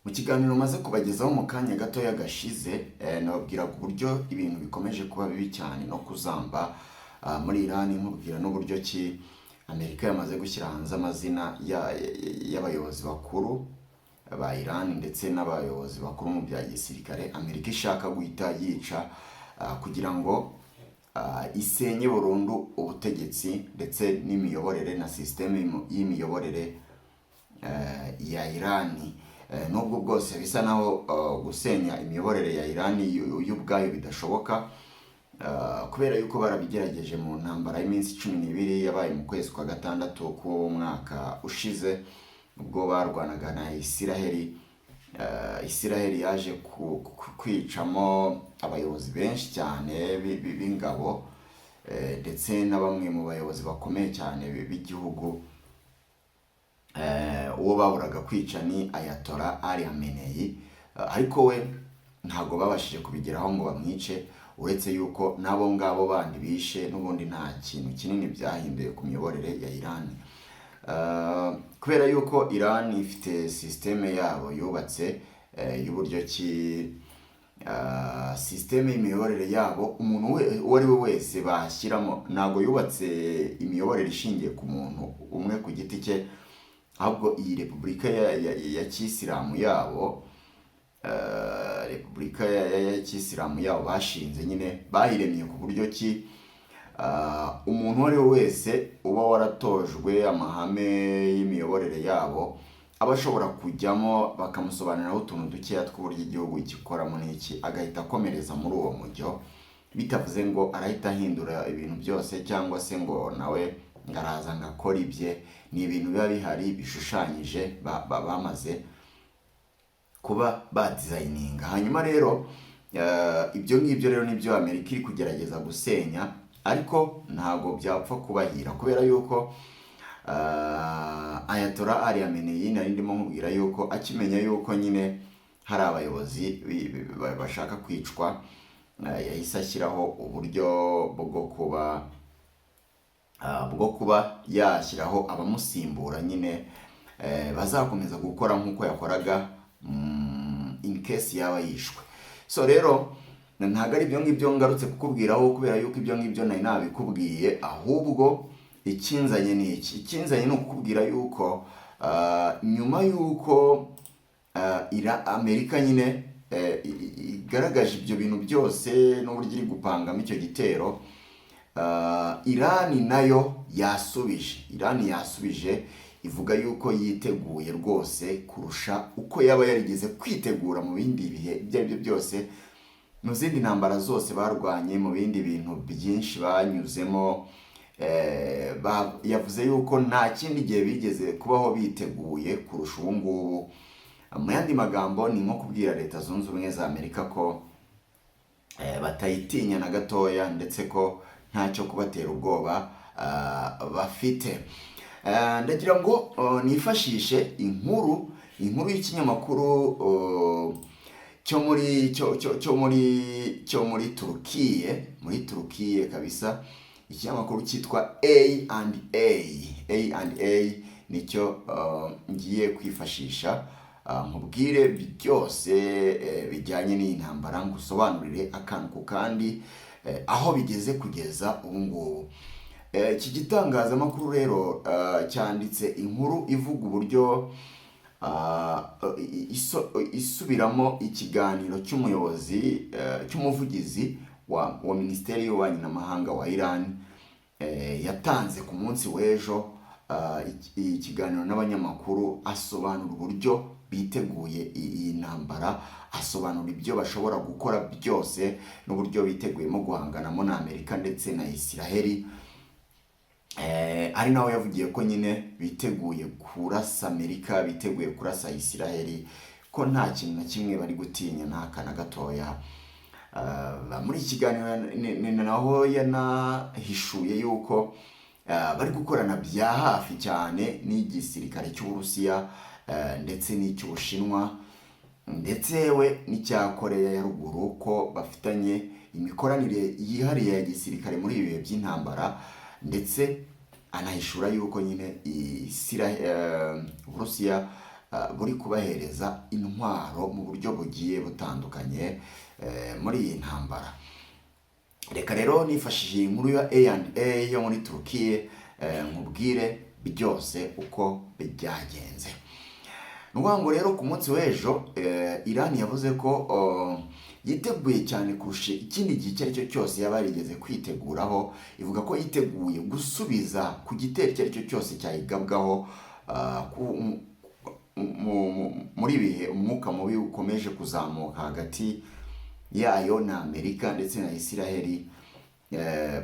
Mu kiganiro maze kubagezaho mu kanya gatoya gashize, nababwiraga uburyo ibintu bikomeje kuba bibi cyane no kuzamba muri Iran, nkubwira n'uburyo ki Amerika yamaze gushyira hanze amazina y'abayobozi bakuru ba Iran ndetse n'abayobozi bakuru mu bya gisirikare. Amerika ishaka guhita yica kugira ngo isenye burundu ubutegetsi ndetse n'imiyoborere na sisiteme y'imiyoborere ya Iran. Nubwo bwose bisa naho gusenya imiyoborere ya Iran y'ubwayo bidashoboka, kubera yuko barabigerageje mu ntambara y'iminsi 12 yabaye mu kwezi kwa gatandatu k'umwaka ushize, ubwo barwanaga na Isiraheli. Isiraheli yaje kwicamo abayobozi benshi cyane b'ingabo ndetse na bamwe mu bayobozi bakomeye cyane b'igihugu. Uwo baburaga kwica ni Ayatollah Ali Khamenei, ariko we ntabwo babashije kubigeraho ngo bamwice, uretse yuko nabo ngabo bandi bishe n'ubundi nta kintu kinini byahinduye ku miyoborere ya Iran. Kubera yuko Iran ifite sisiteme yabo yubatse y'uburyo ki sisiteme y'imiyoborere yabo umuntu uwo ari we wese bashyiramo, ntabwo yubatse imiyoborere ishingiye ku muntu umwe ku giti cye, ahubwo iyi repubulika ya kisilamu yabo, repubulika ya kisilamu yabo bashinze nyine bahiremye ku buryo ki umuntu uwo ari we wese uba waratojwe amahame y'imiyoborere yabo aba ashobora kujyamo bakamusobanuriraho utuntu dukeya tw'uburyo igihugu gikoramo n'iki, agahita akomereza muri uwo mujyo, bitavuze ngo arahita ahindura ibintu byose cyangwa se ngo nawe ngaraza ngakora ibye. Ni ibintu biba bihari bishushanyije bamaze kuba badizayininga. Hanyuma rero ibyo ngibyo rero nibyo Amerika iri kugerageza gusenya, ariko ntabwo byapfa kubahira kubera yuko Ayatollah Ali Khamenei nari ndimo nkubwira yuko akimenya yuko nyine hari abayobozi bashaka kwicwa, yahise ashyiraho uburyo bwo kuba yashyiraho abamusimbura nyine bazakomeza gukora nk'uko yakoraga in case yaba yishwe. So rero ntabwo ari ibyo ngibyo ngarutse kukubwiraho, kubera yuko ibyo ngibyo nari nabikubwiye, ahubwo ikinzanye ni iki. Ikinzanye ni ukukubwira yuko nyuma yuko Amerika nyine igaragaje ibyo bintu byose n'uburyo iri gupangamo icyo gitero, Iran nayo yasubije ivuga yuko yiteguye rwose kurusha uko yaba yarigeze kwitegura mu bindi bihe ibyo ari byo byose, mu zindi ntambara zose barwanye, mu bindi bintu byinshi banyuzemo. Yavuze yuko nta kindi gihe bigeze kubaho biteguye kurusha ubu ngubu. Mu yandi magambo ni nko kubwira Leta Zunze Ubumwe za Amerika ko batayitinya na gatoya, ndetse ko ntacyo kubatera ubwoba bafite. Ndagira ngo nifashishe inkuru y'ikinyamakuru cyo muri Turukiye kabisa. Ikinyamakuru cyitwa A&A nicyo ngiye kwifashisha nkubwire byose bijyanye n'iyi ntambara, ngusobanurire akantu ku kandi aho bigeze kugeza ubu ngubu. Iki gitangazamakuru rero cyanditse inkuru ivuga uburyo isubiramo ikiganiro cy'umuvugizi wa Minisiteri y'Ububanyi n'Amahanga wa Iran yatanze ku munsi w'ejo, ikiganiro n'abanyamakuru, asobanura uburyo biteguye iyi ntambara, asobanura ibyo bashobora gukora byose n'uburyo biteguyemo guhanganamo na Amerika ndetse na Isiraheli. Ari naho yavugiye ko nyine biteguye kurasa Amerika, biteguye kurasa Isiraheli, ko nta kintu na kimwe bari gutinya n'aka na gatoya. Muri iki kiganiro naho yanahishuye yuko bari gukorana bya hafi cyane n'igisirikare cy'Uburusiya ndetse n'icy'Ubushinwa ndetse we n'icya Koreya ya ruguru, ko bafitanye imikoranire yihariye ya gisirikare muri ibi bihe by'intambara, ndetse anahishura yuko nyine Uburusiya buri kubahereza intwaro mu buryo bugiye butandukanye muri iyi ntambara. Reka rero nifashishije inkuru ya A&A yo muri Turukiya nkubwire byose uko byagenze. Ngo rero ku munsi w'ejo Iran yavuze ko yiteguye cyane kurusha ikindi gihe icyo ari cyo cyose yaba yarigeze kwiteguraho. Ivuga ko yiteguye gusubiza ku gitero icyo ari cyo cyose cyayigabwaho muri bihe umwuka mubi ukomeje kuzamuka hagati yayo na Amerika ndetse na Isiraheli.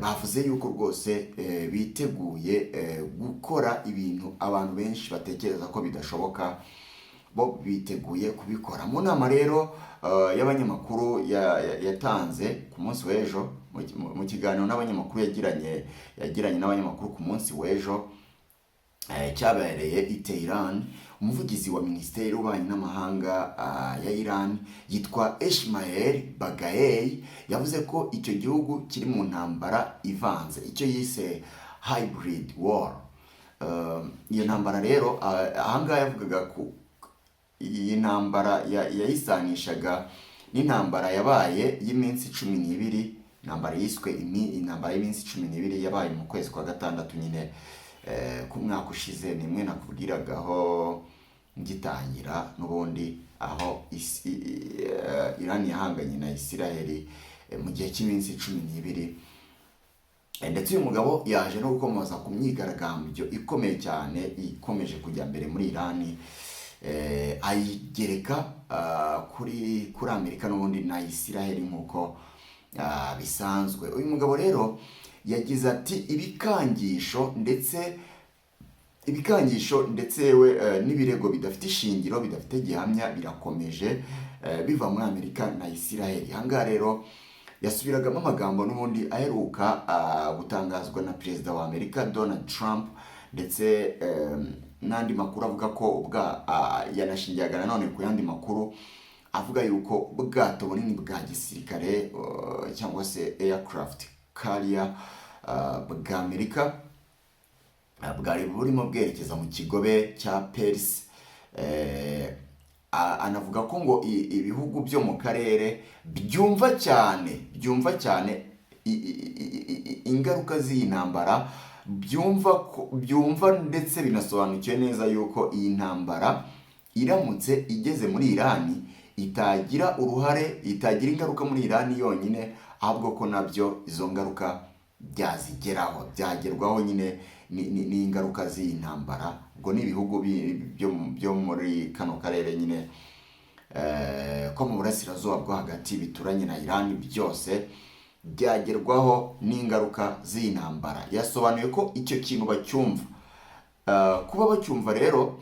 Bavuze yuko rwose biteguye gukora ibintu abantu benshi batekereza ko bidashoboka, bo biteguye kubikora. Mu nama rero y'abanyamakuru yatanze ku munsi w'ejo, mu kiganiro n'abanyamakuru yagiranye n'abanyamakuru ku munsi w'ejo cyabereye i Tehran, umuvugizi wa Minisiteri y'Ububanyi n'Amahanga ya Iran yitwa Esmail Baghaei yavuze ko icyo gihugu kiri mu ntambara ivanze, icyo yise hybrid war. Iyo ntambara rero ahangaha yavugaga ko iyi ntambara yayisanishaga n'intambara yabaye y'iminsi 12, intambara yiswe intambara y'iminsi 12 yabaye mu kwezi kwa gatandatu nyine ku mwaka ushize. Nimwe nakubwiragaho ngitangira n'ubundi aho Iran yahanganye na Isiraheli mu gihe cy'iminsi 12. Ndetse uyu mugabo yaje no gukomoza ku myigaragambyo ikomeye cyane ikomeje kujya mbere muri Iran, ayigereka kuri Amerika n'ubundi na Isiraheli nk'uko bisanzwe. Uyu mugabo rero yagize ati ibikangisho ndetse we n'ibirego bidafite ishingiro bidafite gihamya birakomeje biva muri Amerika na Isiraheli. Ahangaha rero yasubiragamo amagambo n'ubundi aheruka gutangazwa na perezida wa Amerika Donald Trump, ndetse n'andi makuru avuga ko yanashingiraga nanone ku yandi makuru avuga yuko ubwato bunini bwa gisirikare cyangwa se aircraft carrier bwa Amerika bwari burimo bwerekeza mu kigobe cya Persi. Anavuga ko ngo ibihugu byo mu karere byumva cyane ingaruka z'iyi ntambara, byumva ndetse binasobanukiwe neza yuko iyi ntambara iramutse igeze muri Iran itagira ingaruka muri Iran yonyine, ahubwo ko nabyo izo ngaruka byagerwaho nyine n'ingaruka z'iyi ntambara. Ubwo ni ibihugu byo muri kano karere nyine ko mu burasirazuba bwo hagati bituranye na Iran, byose byagerwaho n'ingaruka z'iyi ntambara. Yasobanuye ko icyo kintu bacyumva, kuba bacyumva rero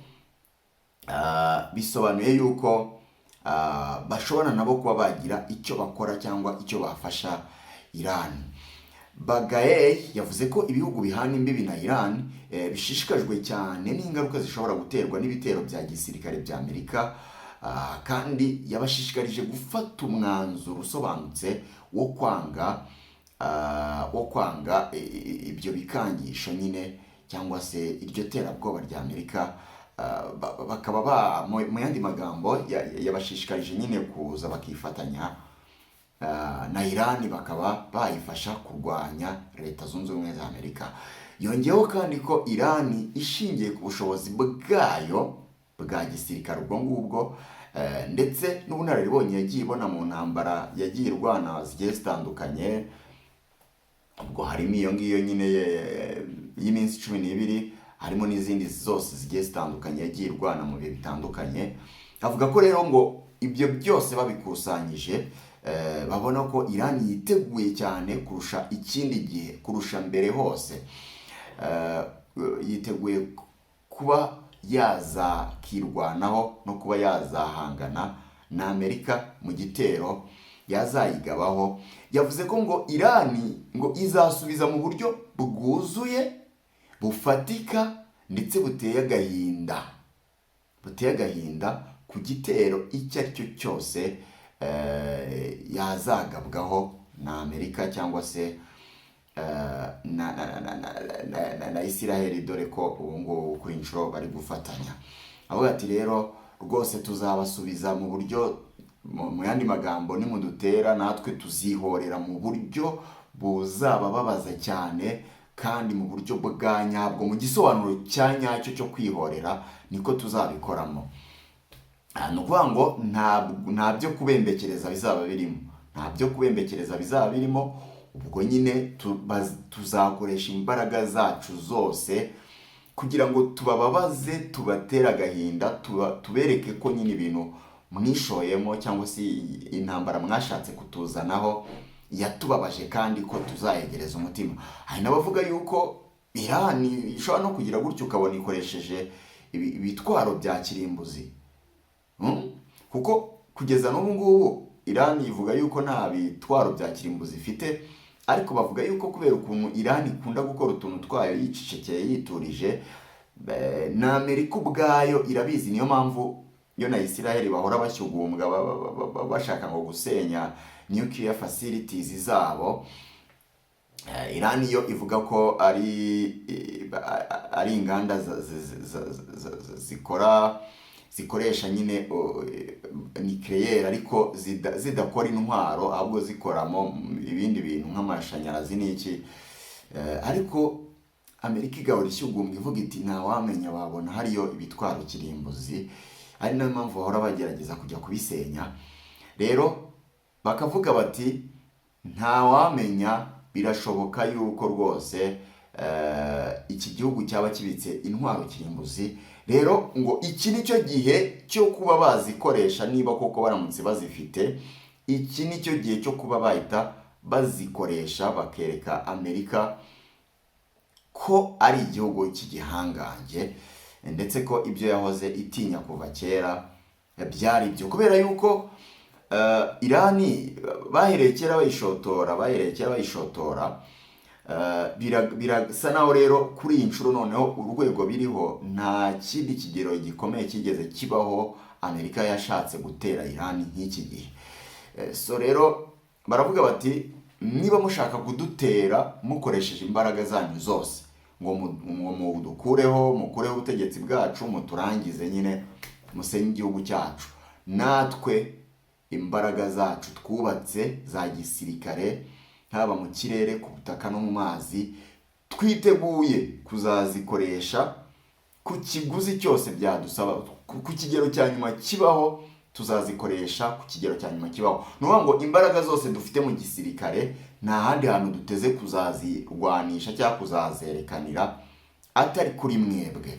bisobanuye yuko bashobora nabo kuba bagira icyo bakora cyangwa icyo bafasha Iran. Baghaei yavuze ko ibihugu bihana imbibi na Iran bishishikajwe cyane n'ingaruka zishobora guterwa n'ibitero bya gisirikare bya Amerika, kandi yabashishikarije gufata umwanzuro usobanutse wo kwanga ibyo bikangisho nyine cyangwa se iryo terabwoba rya Amerika. Bakaba mu yandi magambo yabashishikarije nyine kuza bakifatanya na Iran, bakaba bayifasha kurwanya Leta Zunze Ubumwe za Amerika. Yongeyeho kandi ko Iran ishingiye ku bushobozi bwayo bwa gisirikare ubwo ngubwo, ndetse n'ubunararibonye yagiye ibona mu ntambara yagiye irwana zigiye zitandukanye. Ubwo harimo iyo ngiyo nyine y'iminsi 12, harimo n'izindi zose zigiye zitandukanye yagiye irwana mu bihe bitandukanye. Avuga ko rero ngo ibyo byose babikusanyije babona ko Iran yiteguye cyane kurusha ikindi gihe, kurusha mbere hose. Yiteguye kuba yazakirwanaho no kuba yazahangana na Amerika mu gitero yazayigabaho. Yavuze ko ngo Iran ngo izasubiza mu buryo bwuzuye, bufatika ndetse buteye agahinda ku gitero icyo ari cyo cyose yazagabwaho na Amerika cyangwa se na Isiraheli, dore ko ubu ngubu kuri inshuro bari gufatanya. avuga ati rero rwose tuzabasubiza mu buryo, mu yandi magambo, nimudutera natwe tuzihorera mu buryo buzabababaza cyane kandi mu buryo bwa nyabwo, mu gisobanuro cya nyacyo cyo kwihorera niko tuzabikoramo. Ni ukuvuga ngo nta byo kubembekereza bizaba birimo, nta byo kubembekereza bizaba birimo. Ubwo nyine tuzakoresha imbaraga zacu zose kugira ngo tubababaze, tubatere agahinda, tubereke ko nyine ibintu mwishoyemo cyangwa se intambara mwashatse kutuzanaho yatubabaje kandi ko tuzayegereza umutima. Hari n'abavuga yuko Iran ishobora no kugira gutyo ukabona ikoresheje ibitwaro bya kirimbuzi. Kuko kugeza n'ubu ngubu Iran ivuga yuko nta bitwaro bya kirimbuzi ifite, ariko bavuga yuko kubera ukuntu Iran ikunda gukora utuntu twayo yicecekeye yiturije, na Amerika ubwayo irabizi. Niyo mpamvu yo na Israel bahora bashyugumbwa bashaka ngo gusenya nuclear facilities zabo. Iran yo ivuga ko ari inganda zikoresha nyine nucleaire, ariko zidakora intwaro, ahubwo zikoramo ibindi bintu nk'amashanyarazi n'iki. Ariko Amerika igahora ishyugumbwa ivuga iti ntawamenya, babona hariyo ibitwaro kirimbuzi, ari nayo mpamvu bahora bagerageza kujya kubisenya. Rero bakavuga bati ntawamenya, birashoboka yuko rwose iki gihugu cyaba kibitse intwaro kirimbuzi. Rero ngo iki nicyo gihe cyo kuba bazikoresha, niba koko baramutse bazifite, iki nicyo gihe cyo kuba bahita bazikoresha, bakereka Amerika ko ari igihugu cy'igihangange, ndetse ko ibyo yahoze itinya kuva kera byari byo. Kubera yuko Irani bahereye kera bayishotora, birasa naho rero kuri iyi nshuro noneho urwego biriho nta kindi kigero gikomeye kigeze kibaho Amerika yashatse gutera Irani nk'iki gihe. So rero baravuga bati niba mushaka kudutera mukoresheje imbaraga zanyu zose, ngo mukureho ubutegetsi bwacu, muturangize nyine, musenye igihugu cyacu, natwe imbaraga zacu twubatse za gisirikare, haba mu kirere, ku butaka no mu mazi, twiteguye kuzazikoresha ku kiguzi cyose byadusaba, ku kigero cya nyuma kibaho tuzazikoresha ku kigero cya nyuma kibaho. Ni ukuvuga ngo imbaraga zose dufite mu gisirikare nta handi hantu duteze kuzazirwanisha cyangwa kuzazerekanira atari kuri mwebwe.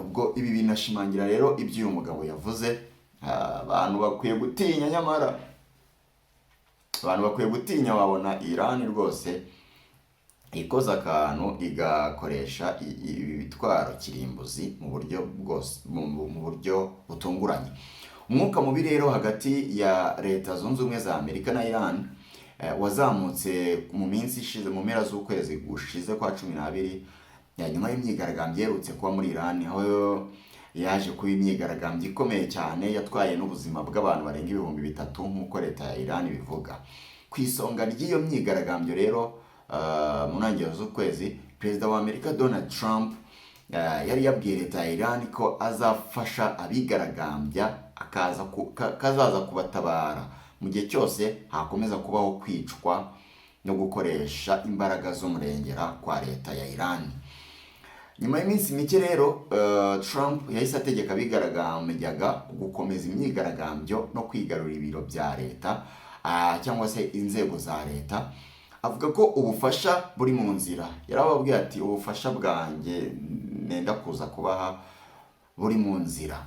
Ubwo ibi binashimangira rero ibyo uyu mugabo yavuze. Abantu bakwiye gutinya, nyamara abantu bakwiye gutinya, wabona Iran rwose ikoza akantu igakoresha ibitwaro kirimbuzi mu buryo bwose, mu buryo butunguranye. Umwuka mubi rero hagati ya Leta Zunze Ubumwe za Amerika na Iran wazamutse mu minsi ishize, mu mpera z'ukwezi gushize kwa 12, nyuma y'imyigaragambyo yerutse kuba muri Iran, aho yaje kuba imyigaragambyo ikomeye cyane yatwaye n'ubuzima bw'abantu barenga 3,000 nk'uko leta ya Iran bivuga. Ku isonga ry'iyo myigaragambyo rero mu ntangiriro z'ukwezi, perezida wa Amerika Donald Trump yari yabwiye leta ya Iran ko azafasha abigaragambya, kazaza kubatabara mu gihe cyose hakomeza kubaho kwicwa no gukoresha imbaraga z'umurengera kwa leta ya Iran. Nyuma y'iminsi mike rero Trump yahise ategeka abigaragambyaga gukomeza imyigaragambyo no kwigarurira ibiro bya leta cyangwa se inzego za leta. Avuga ko ubufasha buri mu nzira. Yarababwiye ati ubufasha bwanjye nenda kuza kubaha buri mu nzira.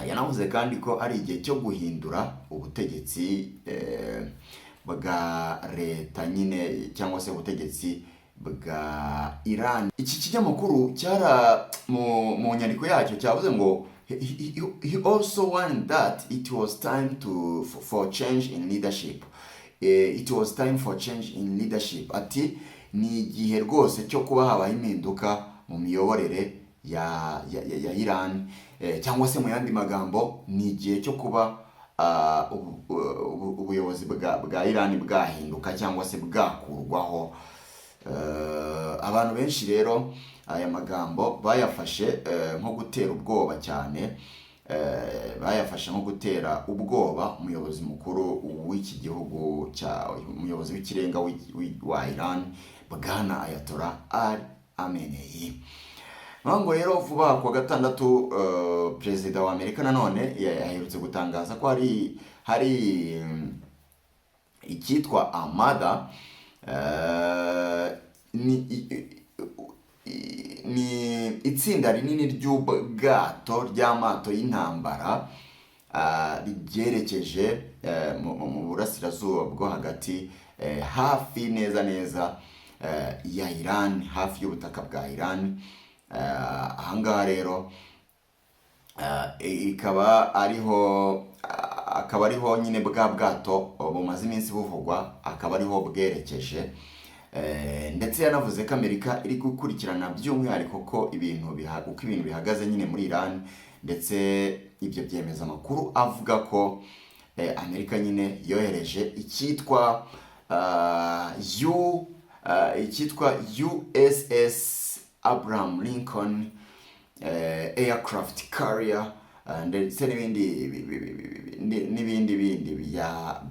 Yanavuze kandi ko ari igihe cyo guhindura ubutegetsi bwa leta nyine, cyangwa se ubutegetsi bwa Iran. Iki kinyamakuru cyara mu nyandiko yacyo cyavuze ngo he also warned that it was time for change in leadership. It was time for change in leadership. Ati ni igihe rwose cyo kuba habaho impinduka mu miyoborere ya Iran, cyangwa se mu yandi magambo ni igihe cyo kuba ubuyobozi bwa Iran bwahinduka cyangwa se bwakurwaho. Abantu benshi rero aya magambo bayafashe nko gutera ubwoba cyane, bayafashe nko gutera ubwoba umuyobozi mukuru w'iki gihugu, umuyobozi w'ikirenga wa Iran, Bwana Ayatollah Ali Khamenei. Ngo rero vuba ku wa gatandatu perezida wa Amerika nanone yaherutse gutangaza ko hari icyitwa Armada, ni itsinda rinini ry'ubwato ry'amato y'intambara ryerekeje mu burasirazuba bwo hagati, hafi neza ya Iran, hafi y'ubutaka bwa Iran. Ahangaha rero akaba ariho nyine bwa bwato bumaze iminsi buvugwa, akaba ariho bwerekeje. Ndetse yanavuze ko Amerika iri gukurikirana by'umwihariko uko ibintu bihagaze nyine muri Iran, ndetse ibyo byemeza amakuru avuga ko Amerika nyine yohereje icyitwa USS Abraham Lincoln aircraft carrier, ndetse n'ibindi bya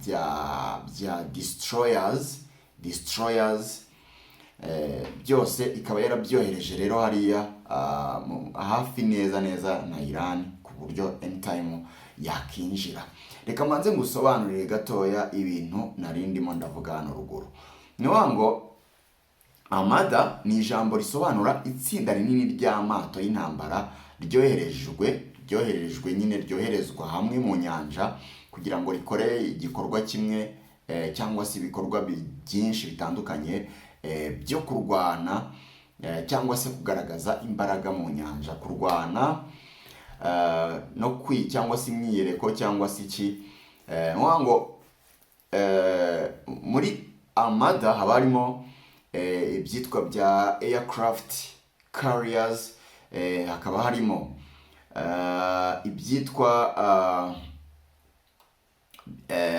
destroyers, byose ikaba yarabyohereje rero hariya hafi neza na Iran, ku buryo anytime yakinjira. Reka manze ngusobanurire gatoya ibintu nari ndimo ndavuga hano ruguru. Ngo Armada ni ijambo risobanura itsinda rinini ry'amato y'intambara ryoherezwa hamwe mu nyanja kugira ngo rikore igikorwa kimwe cyangwa se ibikorwa byinshi bitandukanye byo kurwana cyangwa se kugaragaza imbaraga mu nyanja, kurwana no cyangwa se imyiyereko cyangwa se iki. Ngo muri Armada haba harimo ibyitwa bya aircraft carriers, hakaba harimo ibyitwa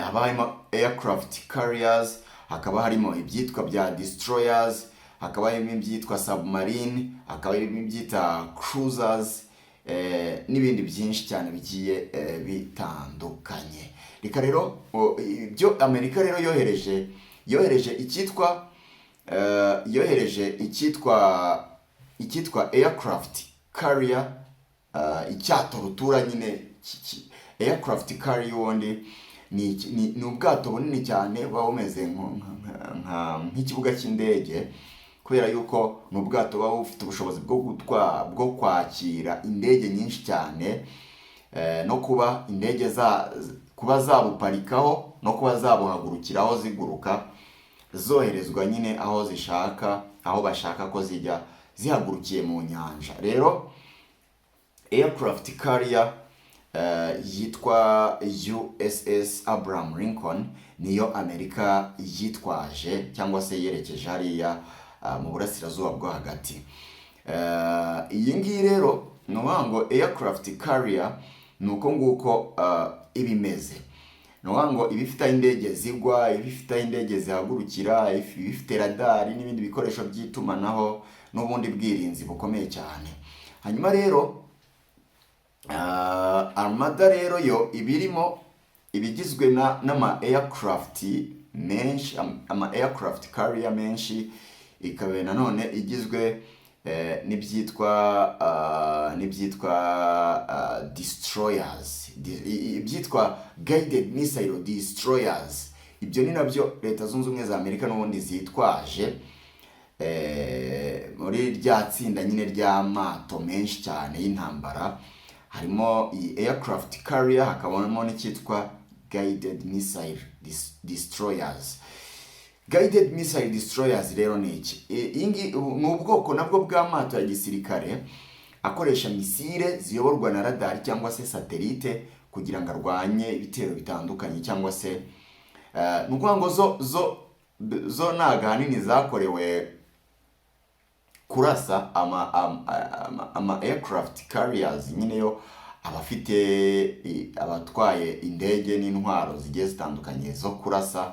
haba harimo aircraft carriers, hakaba harimo ibyitwa bya destroyers, hakaba harimo ibyitwa submarine, hakaba harimo ibyita cruisers, n'ibindi byinshi cyane bigiye bitandukanye. Reka rero ibyo Amerika rero yohereje icyitwa aircraft carrier, icyato rutura nyine. Aircraft carrier ubundi ni ubwato bunini cyane buba bumeze nk'ikibuga cy'indege, kubera yuko ni ubwato buba bufite ubushobozi bwo kwakira indege nyinshi cyane, no kuba indege kuba zabuparikaho no kuba zabuhagurukiraho ziguruka, zoherezwa nyine aho bashaka ko zijya zihagurukiye mu nyanja. Rero aircraft carrier yitwa USS Abraham Lincoln niyo Amerika yitwaje cyangwa se yerekeje hariya mu burasirazuba bwo hagati. Iyi ngiyi rero ngo aircraft carrier nuko nguko ibimeze. Ngo ibifite indege zigwa, ibifite indege zihagurukira, ibifite radari n'ibindi bikoresho by'itumanaho n'ubundi bwirinzi bukomeye cyane. Hanyuma rero Armada rero yo ibigizwe n'ama aircraft menshi, ama aircraft carrier menshi, ikaba nanone igizwe n'ibyitwa destroyers, ibyitwa guided missile destroyers. Ibyo ni nabyo Leta Zunze Ubumwe za Amerika n'ubundi zitwaje muri rya tsinda nyine ry'amato menshi cyane y'intambara. Harimo iyi aircraft carrier, hakabamo n'icyitwa guided missile destroyers. Guided missile destroyers rero ni iki? Ni ubwoko nabwo bw'amato ya gisirikare akoresha misile ziyoborwa na radari cyangwa se satellite kugira ngo arwanye ibitero bitandukanye, cyangwa se nukuvuga ngo zo ntago ahanini zakorewe kurasa. Ama aircraft carriers nyine yo abatwaye indege n'intwaro zigiye zitandukanye zo kurasa,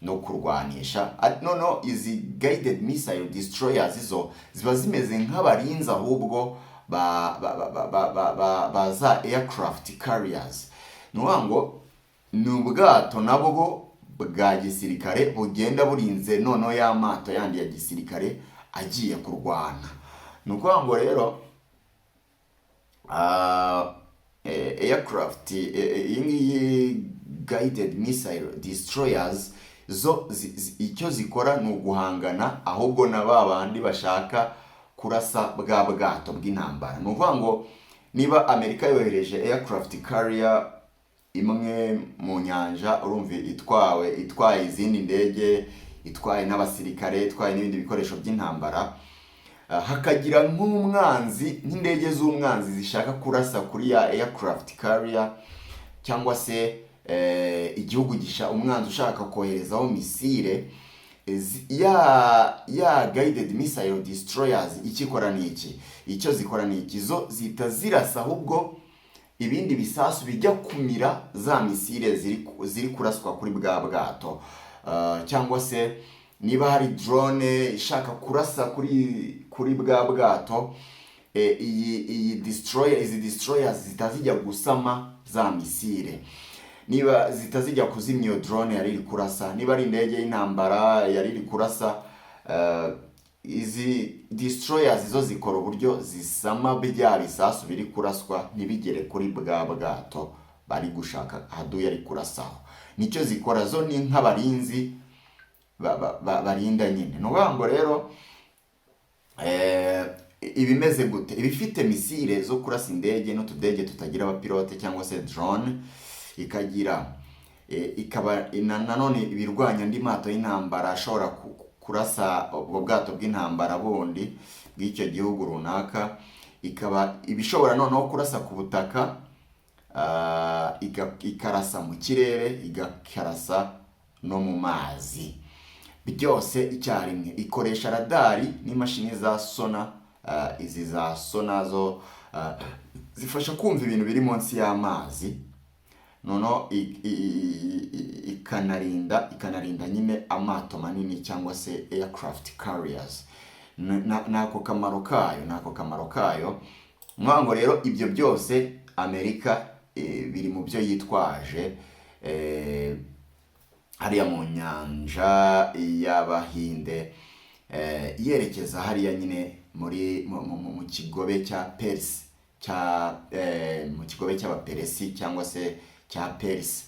no kurwanisha. Noneho izi guided missile destroyers zo ziba zimeze nk'abarinzi ahubwo ba za aircraft carriers. Ni ukuvuga ngo ni ubwato nabwo bwa gisirikare bugenda burinze noneho ya mato yandi ya gisirikare agiye kurwana. Ni ukuvuga ngo rero aircraft iyi ngiyi guided missile destroyers zo icyo zikora ni uguhangana ahubwo na ba bandi bashaka kurasa bwa bwato bw'intambara. Ni ukuvuga ngo niba Amerika yohereje aircraft carrier imwe mu nyanja, urumva itwaye izindi ndege, itwaye n'abasirikare, itwaye n'ibindi bikoresho by'intambara, hakagira nk'umwanzi, nk'indege z'umwanzi zishaka kurasa kuri ya aircraft carrier, cyangwa se igihugu umwanzi ushaka koherezaho misile, ya guided missile destroyers ikikora ni iki? Icyo zikora ni iki? Zo zita zirasa ahubwo ibindi bisasu bijya kumira za misile ziri kuraswa kuri bwa bwato, cyangwa se niba hari drone ishaka kurasa kuri bwa bwato, izi destroyers zitazijya gusama za misile, niba zitazijya kuzimya iyo drone yari iri kurasa, niba ari indege y'intambara yari iri kurasa, izi destroyers zo zikora uburyo zisama bya bisasu biri kuraswa ntibigere kuri bwa bwato bari gushaka haduye ari kurasaho. Nicyo zikora, zo ni nk'abarinzi barinda nyine. Ni ukuvuga ngo rero ibimeze gute? Ibifite misile zo kurasa indege n'utudege tutagira abapilote cyangwa se drone, ikaba nanone ibirwanya andi mato y'intambara ashobora kurasa ubwo bwato bw'intambara bundi bw'icyo gihugu runaka, ikaba ibishobora noneho kurasa ku butaka, ikarasa mu kirere, igakarasa no mu mazi, byose icyarimwe. Ikoresha radari n'imashini za sona. Izi za sona zo zifasha kumva ibintu biri munsi y'amazi, noneho ikanarinda nyine amato manini cyangwa se aircraft carriers. Nako kamaro kayo. Ngo rero ibyo byose Amerika biri mu byo yitwaje hariya mu nyanja y'Abahinde, yerekeza hariya nyine mu kigobe cya Persi, mu kigobe cy'Abaperesi cyangwa se cya Persi.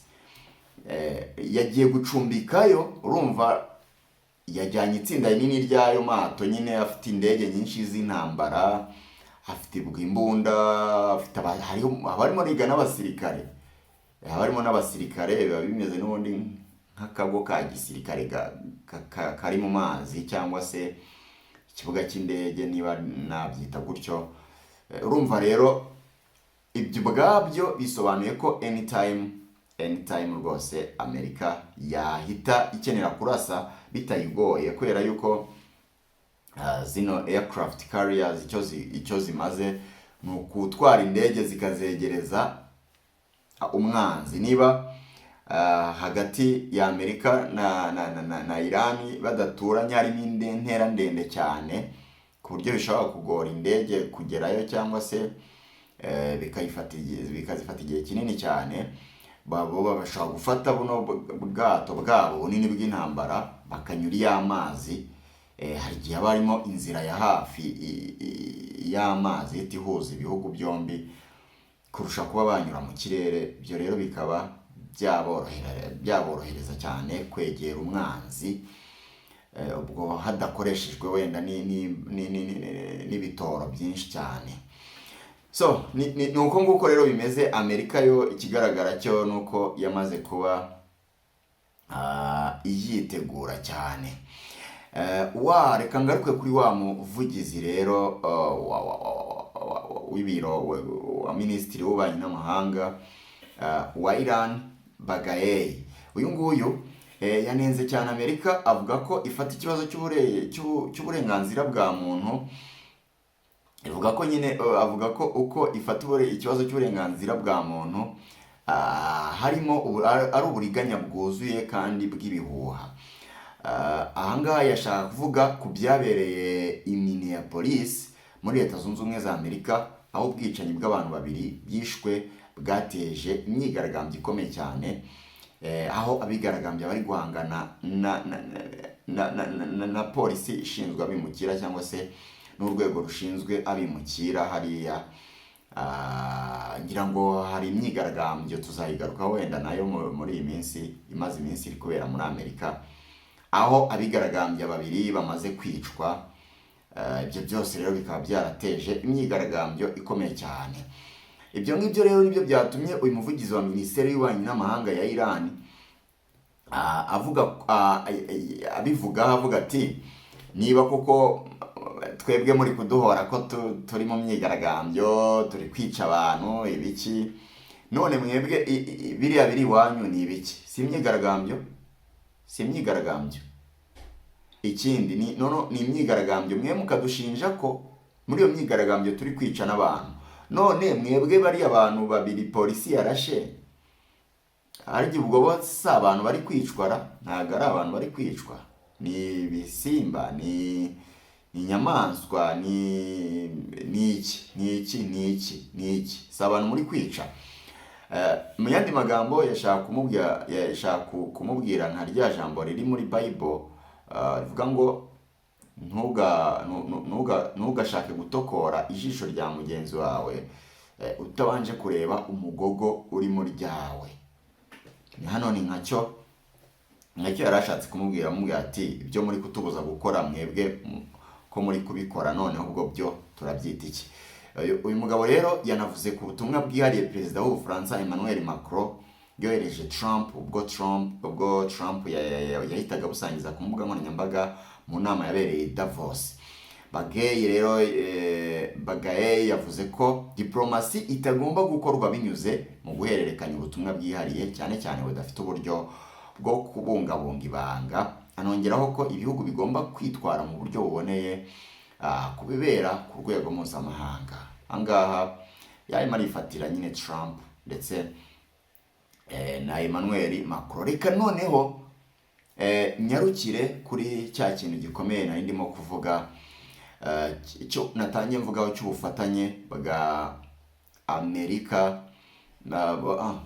Yagiye gucumbikayo, urumva yajyanye itsinda rinini ry'ayo mato nyine, afite indege nyinshi z'intambara, afite imbunda, abarimo riga n'abasirikare, biba bimeze n'ubundi nk'akago ka gisirikare kari mu mazi, cyangwa se ikibuga cy'indege niba nabyita gutyo. Urumva rero ibyo ubwabyo bisobanuye ko anytime rwose Amerika yahita ikenera kurasa bitayigoye, kubera yuko zino aircraft carriers icyo zimaze ni ukutwara indege zikazegereza umwanzi. Niba hagati ya Amerika na Irani badaturanye, harimo intera ndende cyane ku buryo bishobora kugora indege kugerayo, cyangwa se bikazifata igihe kinini cyane, bashobora gufata buno bwato bwabo bunini bw'intambara bakanyura y'amazi. Hari igihe haba harimo inzira ya hafi y'amazi ihuza ibihugu byombi kurusha kuba banyura mu kirere. Ibyo rero bikaba byaborohereza cyane kwegera umwanzi, ubwo hadakoreshejwe wenda n'ibitoro byinshi cyane. So ni uko nguko rero bimeze. Amerika yo ikigaragara cyo ni uko yamaze kuba iyitegura cyane. Reka ngaruke kuri wa muvugizi rero w'ibiro wa minisitiri w'ububanyi n'amahanga wa Iran, Baghaei. Uyu nguyu yanenze cyane Amerika, avuga ko ifata ikibazo cy'uburenganzira bwa muntu, avuga ko uko ifata ikibazo cy'uburenganzira bwa muntu harimo ari uburiganya bwuzuye kandi bw'ibihuha. Ahangaha yashaka kuvuga ku byabereye i Minneapolis muri Leta Zunze Ubumwe za Amerika, aho ubwicanyi bw'abantu babiri byishwe bwateje imyigaragambyo ikomeye cyane, aho abigaragambya bari guhangana na polisi ishinzwe abimukira cyangwa se n'urwego rushinzwe abimukira hariya. Ngira ngo hari imyigaragambyo tuzayigarukaho wenda nayo muri iyi minsi, imaze iminsi iri kubera muri Amerika, aho abigaragambya babiri bamaze kwicwa. Ibyo byose rero bikaba byarateje imyigaragambyo ikomeye cyane. Ibyo ngibyo rero nibyo byatumye uyu muvugizi wa Minisiteri y'Ububanyi n'Amahanga ya Iran avuga ati, niba koko twebwe muri kuduhora ko turi mu myigaragambyo, turi kwica abantu ibiki, none mwebwe biriya biri iwanyu ni ibiki? Si imyigaragambyo? Si imyigaragambyo. Ikindi ni imyigaragambyo, mwe mukadushinja ko muri iyo myigaragambyo turi kwica n'abantu. None mwebwe bariya abantu babiri polisi yarashe, ariko ubwo bose abantu bari kwicwa? Ntabwo ari abantu bari kwicwa, ni ibisimba, ni inyamaswa, ni iki, si abantu muri kwica. Mu yandi magambo yashaka kumubwira nka rya jambo riri muri Bible rivuga ngo ntugashake gutokora ijisho rya mugenzi wawe utabanje kureba umugogo uri mu ryawe. Hano ni nkacyo yari ashatse kumubwira ati, ibyo muri kutubuza gukora mwebwe ko muri kubikora, noneho ubwo byo turabyita iki? Uyu mugabo rero yanavuze ku butumwa bwihariye perezida w'Ubufaransa Emmanuel Macron yohereje Trump ubwo Trump yahitaga busangiza ku mbuga nkoranyambaga mu nama yabereye Davos. Bagaye yavuze ko diplomasi itagomba gukorwa binyuze mu guhererekanya ubutumwa bwihariye, cyane cyane budafite uburyo bwo kubungabunga ibanga. Anongeraho ko ibihugu bigomba kwitwara mu buryo buboneye kubibera ku rwego mpuzamahanga. Angaha yarimo arifatira nyine Trump ndetse na Emmanuel Macron. Reka noneho nyarukire kuri cya kintu gikomeye nari ndimo kuvuga, cyo natangiye mvugaho cy'ubufatanye bwa Amerika,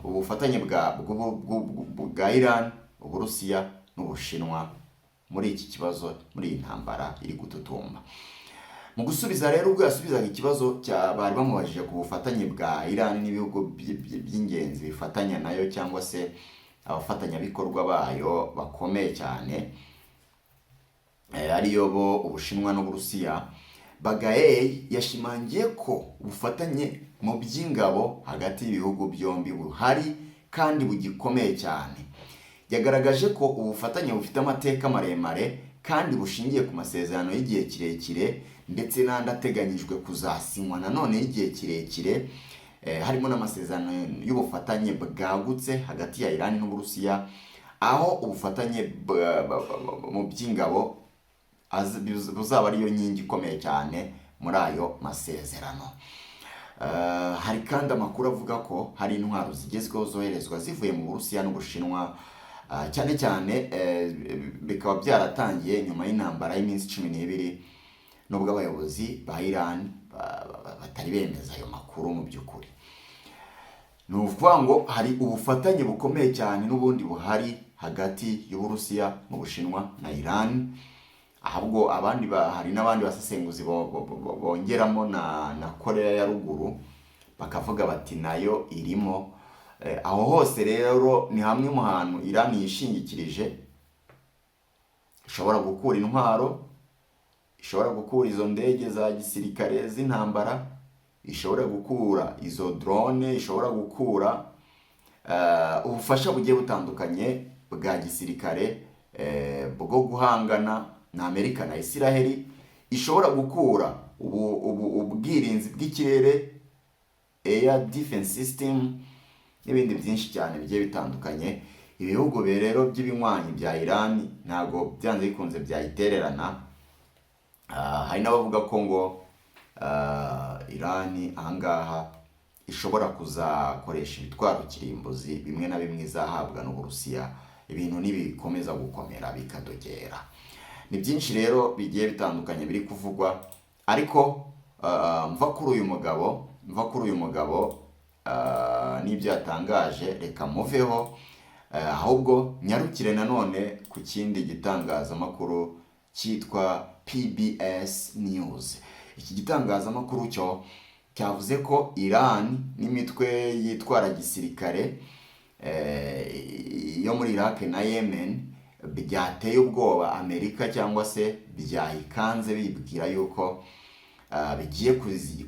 ubufatanye bwa Iran, Uburusiya n'Ubushinwa muri iki kibazo, muri iyi ntambara iri gututumba. Mu gusubiza rero, ubwo yasubizaga ikibazo bari bamubajije ku bufatanye bwa Iran n'ibihugu by'ingenzi bifatanya nayo cyangwa se abafatanyabikorwa bayo bakomeye cyane, ariyo bo Ubushinwa n'Uburusiya, Bagaye yashimangiye ko ubufatanye mu by'ingabo hagati y'ibihugu byombi buhari kandi bugikomeye cyane. Yagaragaje ko ubufatanye bufite amateka maremare kandi bushingiye ku masezerano y'igihe kirekire ndetse n'andi ateganyijwe kuzasinywa nanone y'igihe kirekire, harimo n'amasezerano y'ubufatanye bwagutse hagati ya Iran n'Uburusiya, aho ubufatanye mu by'ingabo buzaba ariyo nkingi ikomeye cyane muri ayo masezerano. Hari kandi amakuru avuga ko hari intwaro zigezweho zoherezwa zivuye mu Burusiya n'Ubushinwa, cyane cyane bikaba byaratangiye nyuma y'intambara y'iminsi 12, nubwo abayobozi ba Iran batari bemeza ayo makuru mu by'ukuri. Ni ukuvuga ngo hari ubufatanye bukomeye cyane n'ubundi buhari hagati y'Uburusiya mu Bushinwa na Iran, ahubwo hari n'abandi basesenguzi bongeramo na Korea ya ruguru, bakavuga bati nayo irimo. Aho hose rero ni hamwe mu hantu Iran yishingikirije, ishobora gukura intwaro, ishobora gukura izo ndege za gisirikare z'intambara, ishobora gukura izo drone, ishobora gukura ubufasha bugiye butandukanye bwa gisirikare bwo guhangana na Amerika na Israeli, ishobora gukura ubwirinzi bw'ikirere, air defense system, n'ibindi byinshi cyane bigiye bitandukanye. Ibihugu rero by'ibinywanyi bya Iran ntago byanze bikunze byayitererana. Hari n'abavuga ko ngo Iran ahangaha ishobora kuzakoresha ibitwaro kirimbuzi bimwe na bimwe izahabwa n'Uburusiya, ibintu nibikomeza gukomera bikadogera. Ni byinshi rero bigiye bitandukanye biri kuvugwa, ariko mva kuri uyu mugabo n'ibyo yatangaje reka muveho, ahubwo nyarukire nanone ku kindi gitangazamakuru cyitwa PBS News. Iki gitangazamakuru cyo cyavuze ko Iran n'imitwe yitwara gisirikare yo muri Iraq na Yemen byateye ubwoba Amerika, cyangwa se byayikanze bibwira yuko bigiye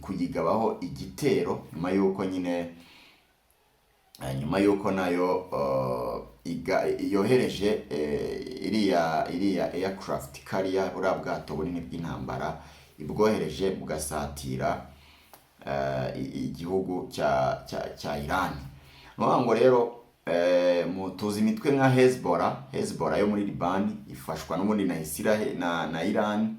kuyigabaho igitero nyuma yuko nayo yohereje iriya aircraft carrier, buriya bwato bunini bw'intambara, ibwohereje bugasatira igihugu cya Iran. Ngo rero tuzi imitwe nka Hezbollah yo muri Liban ifashwa n'ubundi na Israel na Iran,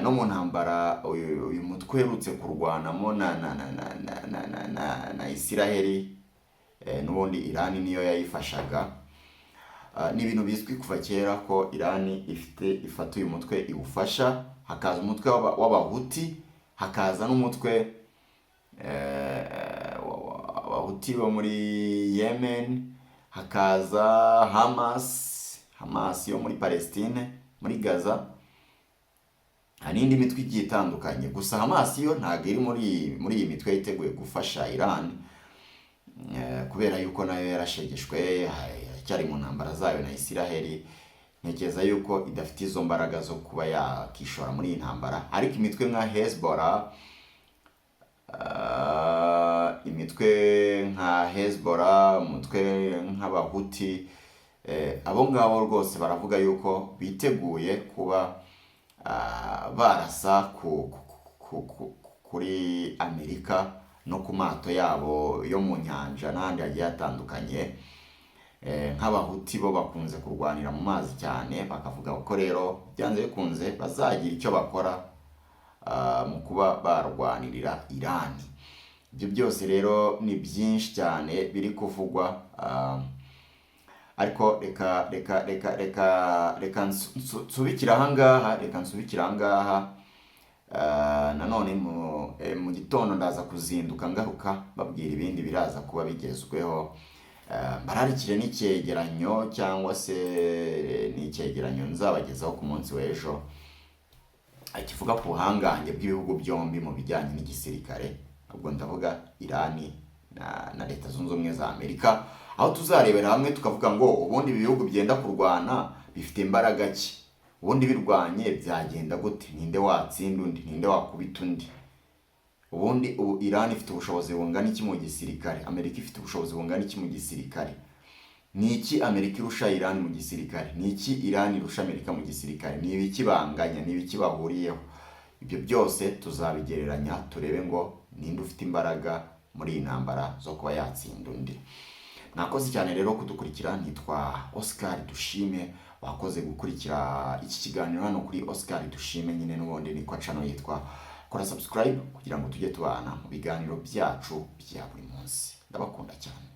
no mu ntambara uyu mutwe uherutse kurwanamo na Israel, n'ubundi Iran niyo yayifashaga. Ni ibintu bizwi kuva kera ko Iran ifata uyu mutwe iwufasha, hakaza umutwe w'abahuti, hakaza n'umutwe abahuti bo muri Yemen, hakaza Hamas yo muri Palestine, muri Gaza, n'indi mitwe igiye itandukanye. Gusa Hamas yo ntabwo iri muri iyi mitwe yiteguye gufasha Iran, kubera yuko nayo yarashegeshwe, cyari mu ntambara zayo na Israel. Ntekereza yuko idafite izo mbaraga zo kuba yakishora muri iyi ntambara. Ariko imitwe nka Hezbollah, umutwe nk'abahuti, abo ngabo rwose baravuga yuko biteguye kuba barasa kuri Amerika no ku mato yabo yo mu nyanja n'ahandi hagiye hatandukanye. Nk'abahuti bo bakunze kurwanira mu mazi cyane, bakavuga ko rero byanze bikunze bazagira icyo bakora mu kuba barwanirira Iran. Ibyo byose rero ni byinshi cyane biri kuvugwa, ariko reka nsubikira ahangaha. Nanone mu gitondo ndaza kuzinduka ngaruka babwira ibindi biraza kuba bigezweho. Bararikire n'icyegeranyo, cyangwa se n'icyegeranyo nzabagezaho ku munsi w'ejo, kivuga ku buhangange bw'ibihugu byombi mu bijyanye n'igisirikare. Ubwo ndavuga Iran na Leta Zunze Ubumwe za Amerika, aho tuzarebera hamwe tukavuga ngo ubundi ibihugu byenda kurwana bifite imbaraga ki, ubundi birwanye byagenda gute, ninde watsinda undi, ninde wakubita undi. Ubundi Iran ifite ubushobozi bungana iki mu gisirikare, Amerika ifite ubushobozi bungana iki mu gisirikare, ni iki Amerika irusha Iran mu gisirikare, ni iki Iran irusha Amerika mu gisirikare, ni ibiki banganya, ni ibiki bahuriyeho. Ibyo byose tuzabigereranya turebe ngo ninde ufite imbaraga muri iyi ntambara zo kuba yatsinda undi. Nakoze cyane rero kudukurikira. Nitwa Oscar Dushime, wakoze gukurikira iki kiganiro hano kuri Oscar Dushime, nyine n'ubundi niko channel yitwa. Kora subscribe kugira ngo tujye tubana mu biganiro byacu bya buri munsi. Ndabakunda cyane.